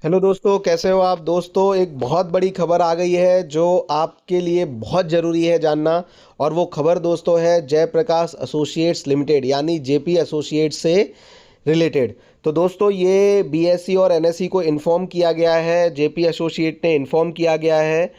Hello दोस्तों, कैसे हो आप। दोस्तों, एक बहुत बड़ी खबर आ गई है जो आपके लिए बहुत ज़रूरी है जानना। और वो खबर दोस्तों है जयप्रकाश एसोसिएट्स लिमिटेड यानी जेपी एसोसिएट्स से रिलेटेड। तो दोस्तों, ये बीएसई और एनएसई को इन्फॉर्म किया गया है, जेपी एसोसिएट ने इन्फॉर्म किया गया है,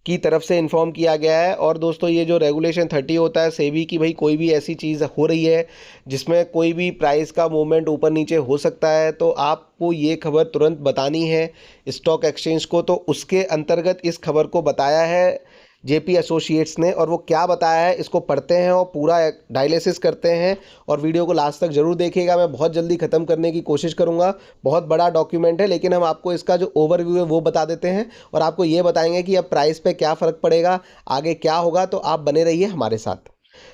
की तरफ से इन्फॉर्म किया गया है। और दोस्तों, ये जो रेगुलेशन 30 होता है सेबी की, भाई कोई भी ऐसी चीज़ हो रही है जिसमें कोई भी प्राइस का मूवमेंट ऊपर नीचे हो सकता है तो आपको ये खबर तुरंत बतानी है स्टॉक एक्सचेंज को। तो उसके अंतर्गत इस खबर को बताया है जेपी एसोसिएट्स ने। और वो क्या बताया है इसको पढ़ते हैं और पूरा डायलिसिस करते हैं। और वीडियो को लास्ट तक जरूर देखिएगा, मैं बहुत जल्दी ख़त्म करने की कोशिश करूंगा। बहुत बड़ा डॉक्यूमेंट है, लेकिन हम आपको इसका जो ओवरव्यू है वो बता देते हैं और आपको ये बताएंगे कि अब प्राइस पे क्या फ़र्क पड़ेगा, आगे क्या होगा। तो आप बने रहिए हमारे साथ।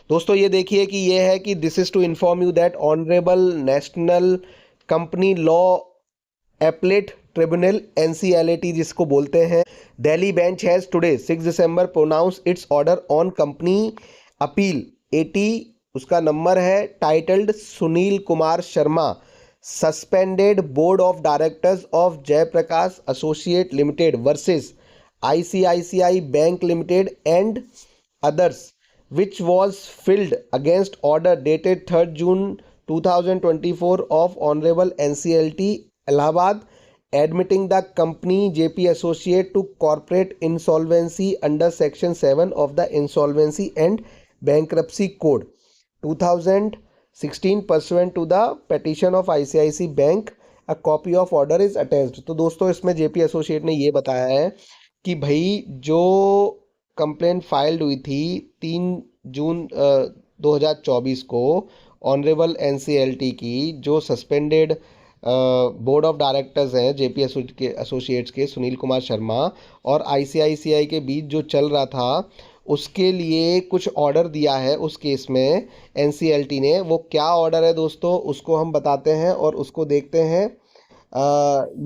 दोस्तों, ये देखिए कि ये है कि this is to inform you that honourable national company law appellate tribunal NCLT जिसको बोलते हैं, Delhi bench has today 6 December pronounce its order on company appeal 80, उसका नंबर है, titled Sunil Kumar Sharma suspended board of directors of Jaiprakash associate limited versus ICICI bank limited and others, which was filed against order dated 3rd June 2024 of Honorable NCLT Allahabad, admitting the company JP Associate to corporate insolvency under Section 7 of the Insolvency and Bankruptcy Code 2016 pursuant to the petition of ICICI Bank. A copy of order is attached। तो दोस्तों, इसमें JP associate ने ये बताया है कि भाई जो कंप्लेंट फाइल्ड हुई थी 3 जून 2024 को ऑनरेबल एनसीएलटी की, जो सस्पेंडेड बोर्ड ऑफ डायरेक्टर्स हैं जेपी एसोसिएट्स के सुनील कुमार शर्मा और आईसीआईसीआई के बीच जो चल रहा था, उसके लिए कुछ ऑर्डर दिया है उस केस में एनसीएलटी ने। वो क्या ऑर्डर है दोस्तों, उसको हम बताते हैं और उसको देखते हैं।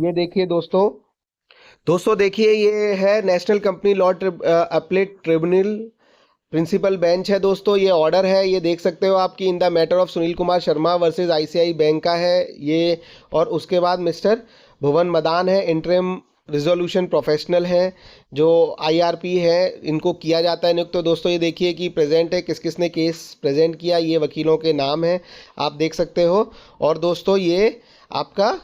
ये देखिए दोस्तों, देखिए ये है national company law appellate tribunal principal bench है दोस्तों। ये ऑर्डर है, ये देख सकते हो आपकी in the matter of Sunil Kumar Sharma versus ICI bank का है ये। और उसके बाद मिस्टर भुवन मदान है, इंटरिम रिजोल्यूशन प्रोफेशनल है, जो आईआरपी है, इनको किया जाता है नियुक्त। तो दोस्तों, ये देखिए कि प्रेजेंट है, किस किस ने केस प्रेजेंट किया, ये वकीलों के नाम हैं, आप देख सकते हो। और दोस्तों, ये आपका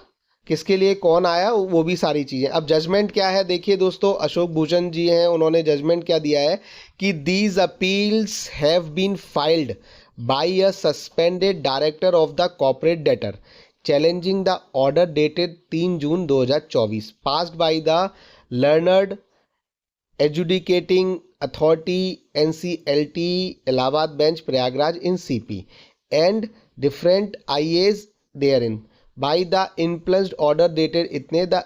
किसके लिए कौन आया वो भी सारी चीज़ें। अब जजमेंट क्या है देखिए दोस्तों, अशोक भूषण जी हैं, उन्होंने जजमेंट क्या दिया है कि these appeals have been filed by a suspended director of the corporate debtor challenging the order dated 3 June 2024 passed by the learned adjudicating authority NCLT Allahabad bench Prayagraj in CP and different IS there in by the influenced order dated itne the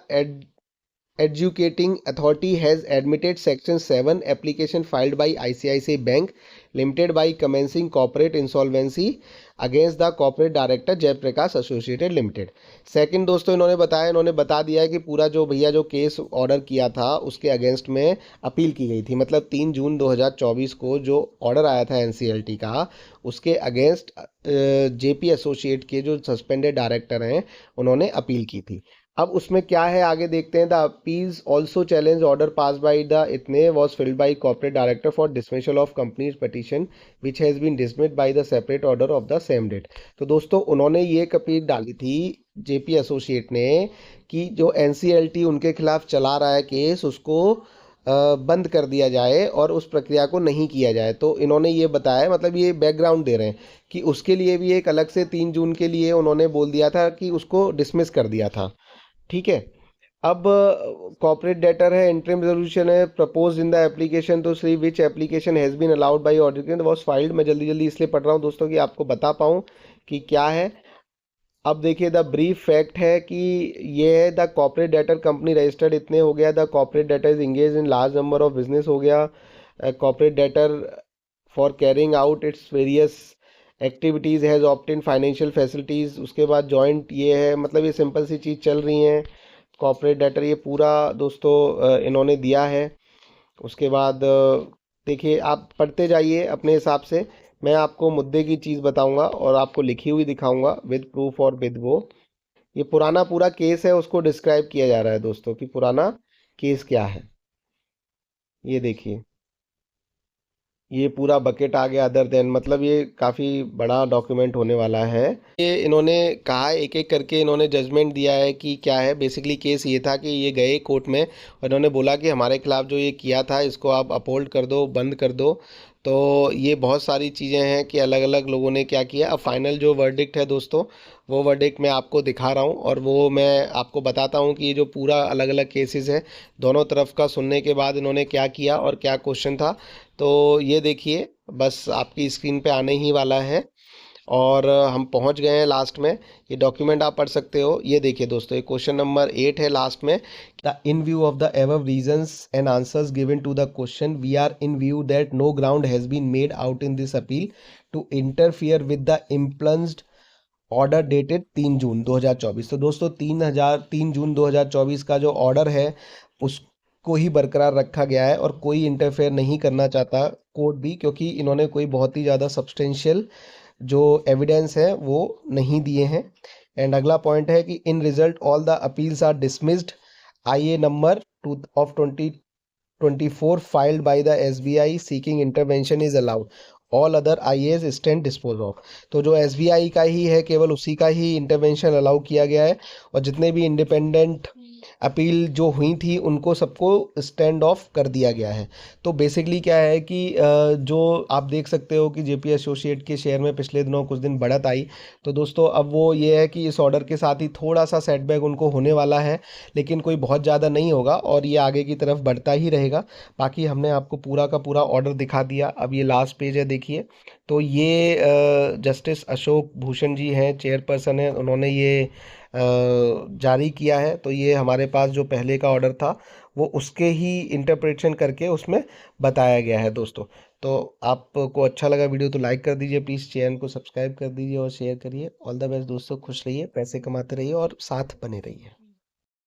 adjudicating authority has admitted section 7 application filed by ICICI Bank Limited by commencing corporate insolvency against the corporate director Jaiprakash associated limited. Second दोस्तों, इन्होंने बता दिया है कि पूरा जो भैया जो केस ऑर्डर किया था उसके अगेंस्ट में अपील की गई थी। मतलब 3 जून 2024 को जो ऑर्डर आया था एनसीएलटी का, उसके अगेंस्ट जेपी एसोसिएट के जो सस्पेंडेड डायरेक्टर हैं उन्होंने अपील की थी। अब उसमें क्या है आगे देखते हैं। The appeals also challenge order pass by the इतने was filed by corporate director for dismissal of companies petition which has been dismissed by the separate order of the same date. तो दोस्तों, उन्होंने ये अपील डाली थी JP associate ने कि जो एनसीएलटी उनके खिलाफ चला रहा है केस, उसको बंद कर दिया जाए और उस प्रक्रिया को नहीं किया जाए। तो इन्होंने ये बताया, मतलब ये बैकग्राउंड दे रहे हैं कि उसके लिए भी एक अलग से 3 जून के लिए उन्होंने बोल दिया था कि उसको डिसमिस कर दिया था। ठीक है। अब कॉर्पोरेट डेटर है, इंटरिम रेजोल्यूशन है propose in the application to see which application has been allowed by auditor was filed. मैं जल्दी जल्दी इसलिए पढ़ रहा हूँ दोस्तों कि आपको बता पाऊँ कि क्या है। अब देखिए, द ब्रीफ फैक्ट है कि ये है the corporate debtor company registered इतने हो गया, the corporate debtor is engage in large number of business हो गया, corporate debtor for carrying out its various activities has obtain financial facilities. उसके बाद जॉइंट ये है, मतलब ये सिंपल सी चीज़ चल रही हैं। कॉर्पोरेट डेटर ये पूरा दोस्तों इन्होंने दिया है। उसके बाद देखिए, आप पढ़ते जाइए अपने हिसाब से, मैं आपको मुद्दे की चीज़ बताऊंगा और आपको लिखी हुई दिखाऊंगा विद प्रूफ और विद वो। ये पुराना पूरा केस है, उसको डिस्क्राइब किया जा रहा है दोस्तों कि पुराना केस क्या है। ये देखिए, ये पूरा बकेट आ गया अदर देन, मतलब ये काफ़ी बड़ा डॉक्यूमेंट होने वाला है। ये इन्होंने कहा, एक एक करके इन्होंने जजमेंट दिया है कि क्या है। बेसिकली केस ये था कि ये गए कोर्ट में और इन्होंने बोला कि हमारे खिलाफ जो ये किया था इसको आप अपहोल्ड कर दो, बंद कर दो। तो ये बहुत सारी चीज़ें हैं कि अलग अलग लोगों ने क्या किया। अब फाइनल जो वर्डिक्ट है दोस्तों, वो वर्डिक्ट मैं आपको दिखा रहा हूँ और वो मैं आपको बताता हूँ कि ये जो पूरा अलग अलग केसेस है, दोनों तरफ का सुनने के बाद इन्होंने क्या किया और क्या क्वेश्चन था। तो ये देखिए, बस आपकी स्क्रीन पे आने ही वाला है और हम पहुंच गए हैं लास्ट में। ये डॉक्यूमेंट आप पढ़ सकते हो। ये देखिए दोस्तों, ये क्वेश्चन नंबर 8 है लास्ट में। The in view of the above reasons and answers given to the question, we are in view that no ground has been made out in this appeal to interfere with the impugned order dated 3 June 2024। तो दोस्तों 3 June 2024 का जो order है उसको ही बरकरार रखा गया है और कोई इंटरफेयर नहीं करना चाहता कोर्ट भी, क्योंकि इन्होंने कोई बहुत ही ज़्यादा सब्सटेंशियल जो एविडेंस है वो नहीं दिए हैं। एंड अगला पॉइंट है कि in result all the appeals are dismissed, I A number two of 2024 filed by the SBI seeking intervention is allowed. All other IAs stand dispose of. तो जो SBI का ही है केवल उसी का ही इंटरवेंशन अलाउ किया गया है और जितने भी इंडिपेंडेंट अपील जो हुई थी उनको सबको स्टैंड ऑफ कर दिया गया है। तो बेसिकली क्या है कि जो आप देख सकते हो कि जेपी एसोसिएट के शेयर में पिछले दिनों कुछ दिन बढ़त आई। तो दोस्तों अब वो ये है कि इस ऑर्डर के साथ ही थोड़ा सा सेटबैक उनको होने वाला है, लेकिन कोई बहुत ज़्यादा नहीं होगा और ये आगे की तरफ बढ़ता ही रहेगा। बाकी हमने आपको पूरा का पूरा ऑर्डर दिखा दिया। अब ये लास्ट पेज है, देखिए। तो ये जस्टिस अशोक भूषण जी हैं, चेयरपर्सन है, उन्होंने ये जारी किया है। तो ये हमारे पास जो पहले का ऑर्डर था वो उसके ही इंटरप्रिटेशन करके उसमें बताया गया है दोस्तों। तो आपको अच्छा लगा वीडियो तो लाइक कर दीजिए प्लीज़, चैनल को सब्सक्राइब कर दीजिए और शेयर करिए। ऑल द बेस्ट दोस्तों, खुश रहिए, पैसे कमाते रहिए और साथ बने रहिए।